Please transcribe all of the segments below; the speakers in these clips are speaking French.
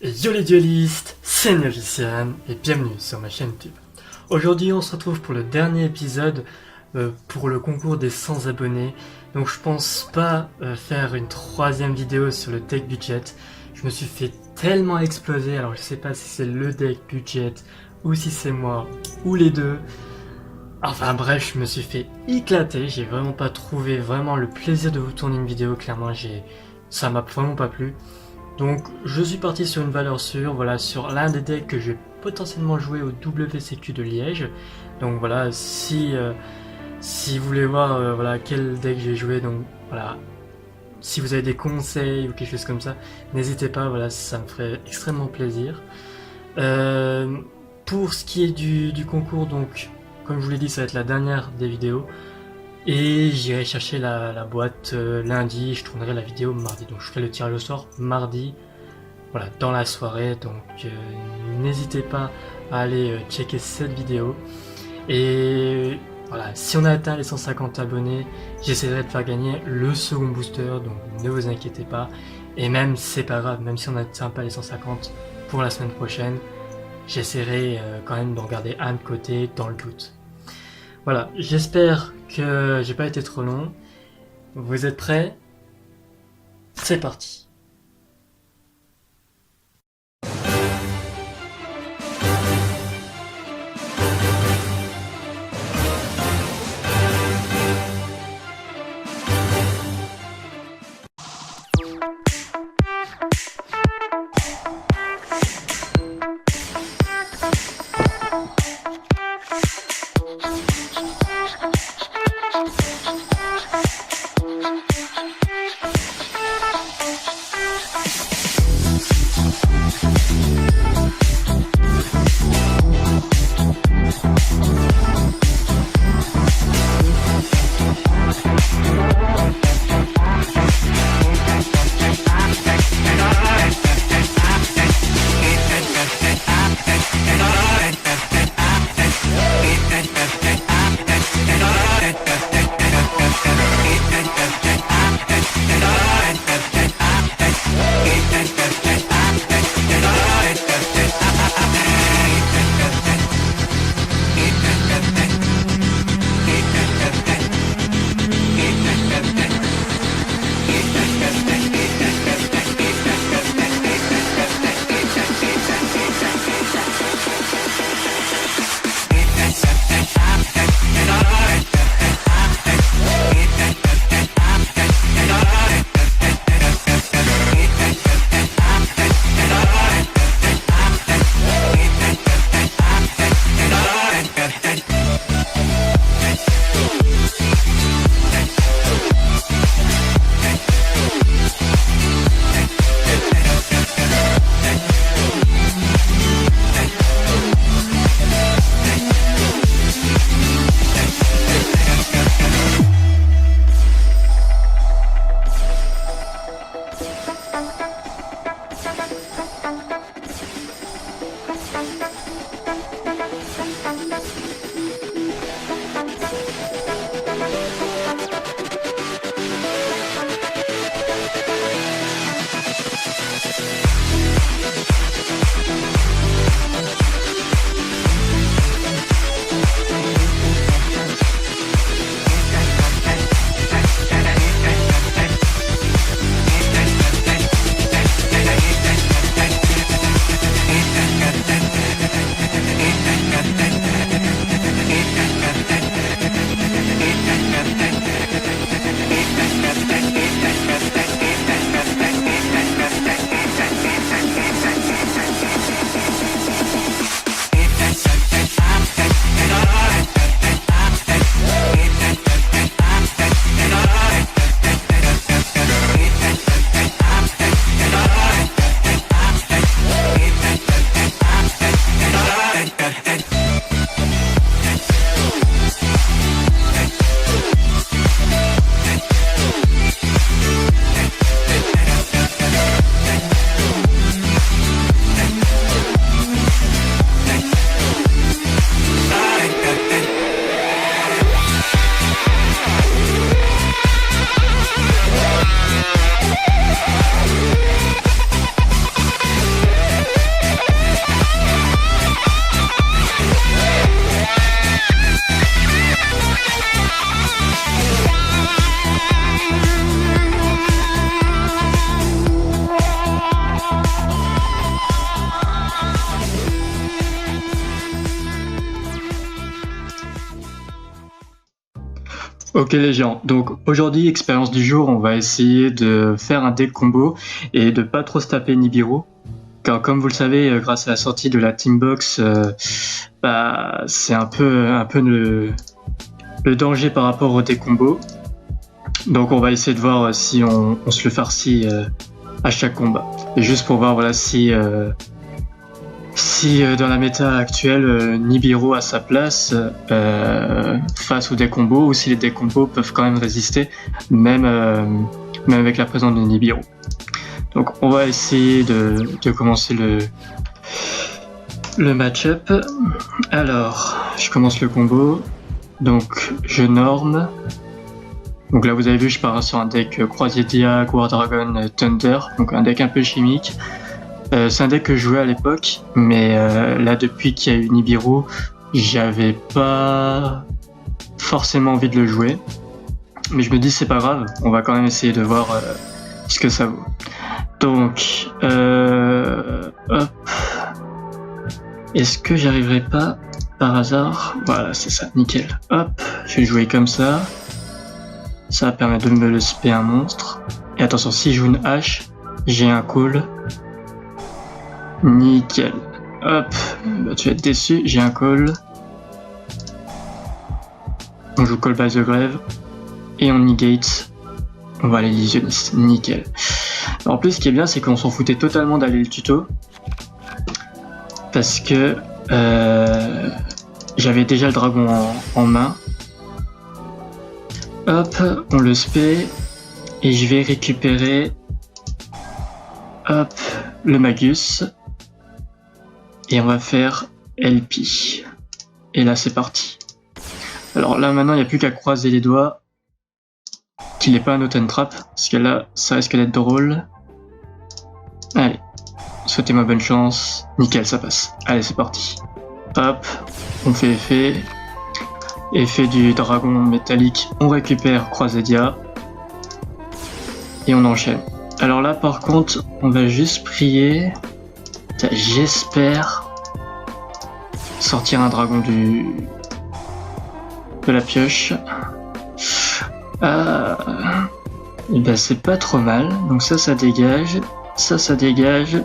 Yo les duelistes, c'est Nurician et bienvenue sur ma chaîne YouTube. Aujourd'hui on se retrouve pour le dernier épisode pour le concours des 100 abonnés. Donc je pense pas faire une troisième vidéo sur le deck budget. Je me suis fait tellement exploser, alors je sais pas si c'est le deck budget ou si c'est moi ou les deux. Enfin bref, je me suis fait éclater, j'ai vraiment pas trouvé vraiment le plaisir de vous tourner une vidéo, clairement ça m'a vraiment pas plu. Donc je suis parti sur une valeur sûre, voilà, sur l'un des decks que je vais potentiellement jouer au WCQ de Liège. Donc voilà, si vous voulez voir voilà, quel deck j'ai joué, donc voilà, si vous avez des conseils ou quelque chose comme ça, n'hésitez pas, voilà, ça me ferait extrêmement plaisir. Pour ce qui est du concours, donc comme je vous l'ai dit, ça va être la dernière des vidéos. Et j'irai chercher la boîte lundi, je tournerai la vidéo mardi. Donc je ferai le tirage au sort mardi, voilà, dans la soirée. Donc n'hésitez pas à aller checker cette vidéo. Et voilà, si on a atteint les 150 abonnés, j'essaierai de faire gagner le second booster. Donc ne vous inquiétez pas. Et même, c'est pas grave, même si on n'atteint pas les 150 pour la semaine prochaine, j'essaierai quand même d'en garder un de côté dans le doute. Voilà, j'espère que j'ai pas été trop long. Vous êtes prêts? C'est parti. Ok les gens, donc aujourd'hui, expérience du jour, on va essayer de faire un deck combo et de pas trop se taper Nibiru. Car comme vous le savez, grâce à la sortie de la Teambox, c'est un peu le danger par rapport au deck combo. Donc on va essayer de voir si on se le farcit à chaque combat. Et juste pour voir voilà, si dans la méta actuelle, Nibiru a sa place face aux decks combos, ou si les decks combos peuvent quand même résister, même avec la présence de Nibiru. Donc on va essayer de commencer le match-up. Alors, je commence le combo. Donc je norme. Donc là vous avez vu, je pars sur un deck Croisé Dia, War Dragon, Thunder, donc un deck un peu chimique. C'est un deck que je jouais à l'époque, mais là depuis qu'il y a eu Nibiru, j'avais pas forcément envie de le jouer. Mais je me dis c'est pas grave, on va quand même essayer de voir ce que ça vaut. Donc, hop. Est-ce que j'arriverai pas par hasard? Voilà, c'est ça, nickel. Hop, je vais jouer comme ça. Ça va permettre de me le spé un monstre. Et attention, si je joue une hache, j'ai un call. Nickel. Hop, bah, tu vas être déçu, j'ai un call. On joue Call by the Grave. Et on negate. On va aller illusionniste, nickel. Alors, en plus, ce qui est bien, c'est qu'on s'en foutait totalement d'aller le tuto. Parce que j'avais déjà le dragon en main. Hop, on le spé. Et je vais récupérer hop, le Magus. Et on va faire LP. Et là, c'est parti. Alors là, maintenant, il n'y a plus qu'à croiser les doigts qu'il n'est pas un auto trap. Parce que là, ça risque d'être drôle. Allez. Souhaitez-moi bonne chance. Nickel, ça passe. Allez, c'est parti. Hop, on fait effet. Effet du dragon métallique. On récupère Croisédia. Et on enchaîne. Alors là, par contre, on va juste prier. J'espère sortir un dragon de la pioche. Et ben c'est pas trop mal. Donc ça dégage. Ça dégage.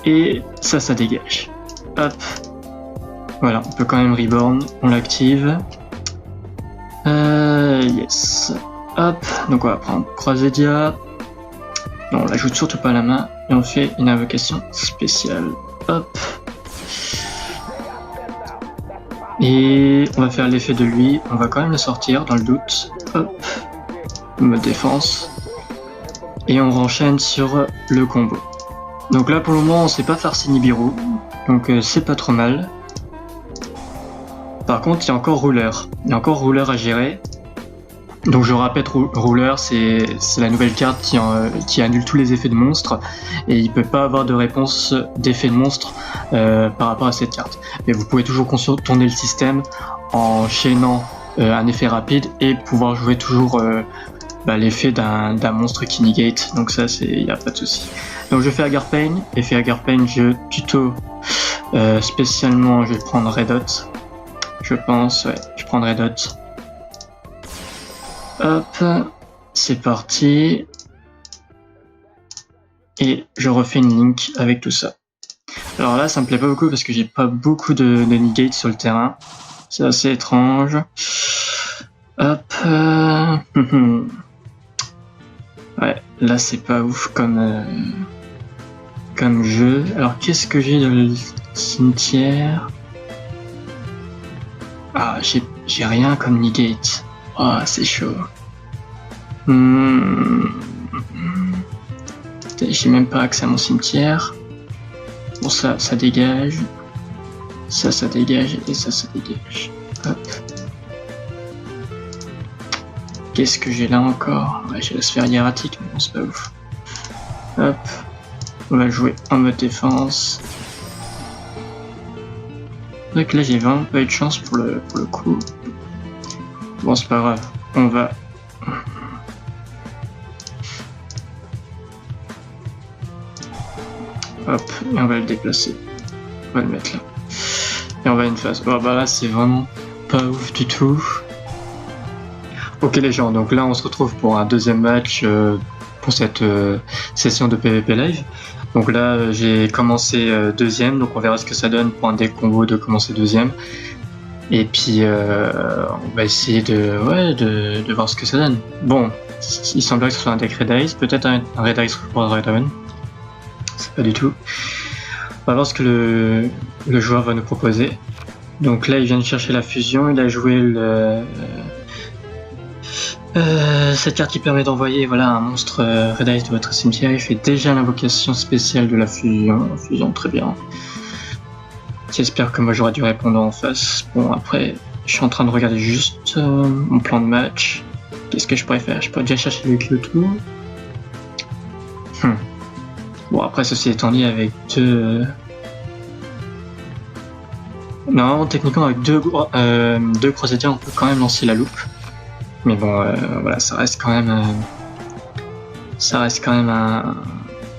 Et ça dégage. Hop. Voilà, on peut quand même reborn. On l'active. Yes. Hop. Donc on va prendre Croisédia. Non, on l'ajoute surtout pas à la main. Et on fait une invocation spéciale. Hop. Et on va faire l'effet de lui. On va quand même le sortir dans le doute. Hop. Mode défense. Et on renchaîne sur le combo. Donc là pour le moment on sait pas farci Nibiru. Donc c'est pas trop mal. Par contre il y a encore Ruler. Il y a encore Ruler à gérer. Donc je répète, Ruler c'est la nouvelle carte qui annule tous les effets de monstre. Et il peut pas avoir de réponse d'effet de monstre par rapport à cette carte. Mais vous pouvez toujours contourner le système en chaînant un effet rapide et pouvoir jouer toujours l'effet d'un monstre qui negate. Donc ça il n'y a pas de souci. Donc je fais Agarpain. Effet Agarpain, je tuto spécialement, je vais prendre Red Hot. Je pense, ouais, je prendrai Red Hot. Hop, c'est parti. Et je refais une link avec tout ça. Alors là, ça me plaît pas beaucoup parce que j'ai pas beaucoup de negate sur le terrain. C'est assez étrange. Hop. Ouais, là c'est pas ouf comme jeu. Alors qu'est-ce que j'ai dans le cimetière? Ah, j'ai rien comme negate. Oh, c'est chaud. J'ai même pas accès à mon cimetière. Bon, ça dégage. Ça dégage. Et ça dégage. Hop. Qu'est-ce que j'ai là encore? Ouais, j'ai la sphère hiératique, mais bon, c'est pas ouf. Hop. On va jouer en mode défense. Donc là, j'ai vraiment pas eu de chance pour le coup. Bon, c'est pas grave. On va... Hop, et on va le déplacer. On va le mettre là. Et on va une phase. Bon, bah là, c'est vraiment pas ouf du tout. Ok les gens, donc là on se retrouve pour un deuxième match pour cette session de PvP live. Donc là j'ai commencé deuxième, donc on verra ce que ça donne pour un deck combo de commencer deuxième. Et puis on va essayer de voir ce que ça donne. Bon, il semblerait que ce soit un deck Red Ice, peut-être un Red Ice pour Red Oven. C'est pas du tout. On va voir ce que le joueur va nous proposer. Donc là il vient de chercher la fusion, il a joué cette carte qui permet d'envoyer voilà, un monstre Red Ice de votre cimetière. Il fait déjà l'invocation spéciale de la fusion. Fusion, très bien. J'espère que moi j'aurais dû répondre en face. Bon, après, je suis en train de regarder juste mon plan de match. Qu'est-ce que je pourrais faire? Je pourrais déjà chercher le Kyoto. Bon, après, ceci étant dit, avec deux. Non, techniquement, avec deux Crusaders, on peut quand même lancer la loupe. Mais bon, voilà, ça reste quand même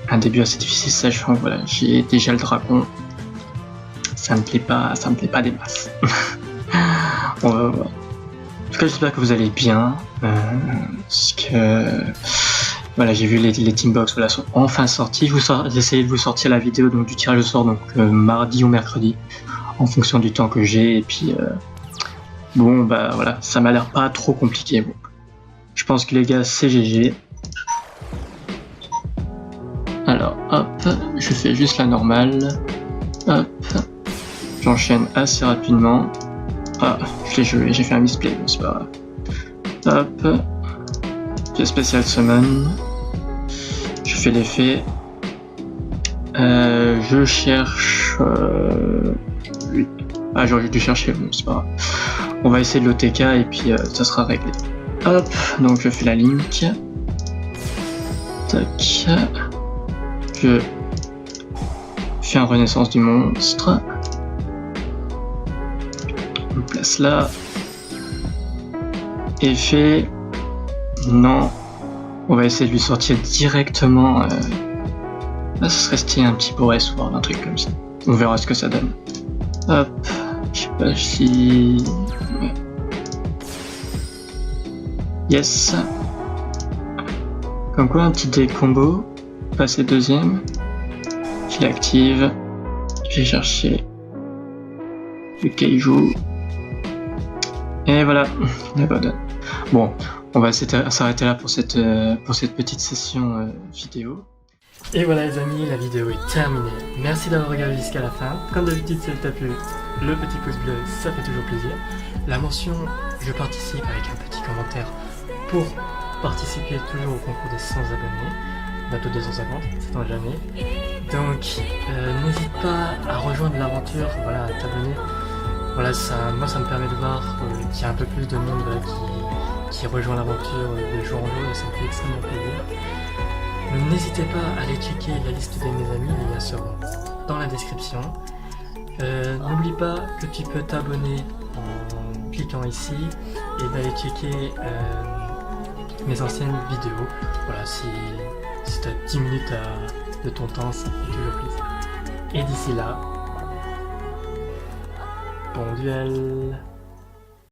un début assez difficile, sachant que voilà, j'ai déjà le dragon. Ça me plaît pas des masses. On va voir. En tout cas, j'espère que vous allez bien, parce que voilà, j'ai vu les Teambox voilà, sont enfin sortis. J'ai essayé de vous sortir la vidéo donc du tirage au sort donc mardi ou mercredi, en fonction du temps que j'ai, et puis bon bah voilà, ça m'a l'air pas trop compliqué. Bon. Je pense que les gars c'est GG. Alors hop, je fais juste la normale. Hop, j'enchaîne assez rapidement. Ah, je l'ai joué, j'ai fait un misplay, bon c'est pas grave. Hop, j'ai spécial summon. Je fais l'effet. Je cherche. Ah, j'aurais dû chercher, bon c'est pas grave. On va essayer de l'OTK et puis ça sera réglé. Hop, donc je fais la link. Tac. Je fais un renaissance du monstre. On le place là. Effet. Non. On va essayer de lui sortir directement. Là, ce serait stylé un petit Boris Sword, un truc comme ça. On verra ce que ça donne. Hop. Je sais pas si. Ouais. Yes. Comme quoi, un petit deck combo. Passer deuxième. Je l'active. J'ai cherché le Kaiju. Et voilà, la bonne. Bon, on va s'arrêter là pour cette petite session vidéo. Et voilà les amis, la vidéo est terminée. Merci d'avoir regardé jusqu'à la fin. Comme d'habitude, si elle t'a plu, le petit pouce bleu, ça fait toujours plaisir. La mention « Je participe » avec un petit commentaire pour participer toujours au concours des 100 abonnés. Bientôt 250, c'est jamais. Donc n'hésite pas à rejoindre l'aventure, voilà, à t'abonner. Voilà, moi ça me permet de voir qu'il y a un peu plus de monde qui rejoint l'aventure de jour en jour et ça me fait extrêmement plaisir. Donc n'hésitez pas à aller checker la liste de mes amis, les liens seront dans la description. N'oublie pas que tu peux t'abonner en cliquant ici et d'aller checker mes anciennes vidéos. Voilà, si tu as 10 minutes de ton temps, ça fait toujours plaisir. Et d'ici là, bon duel!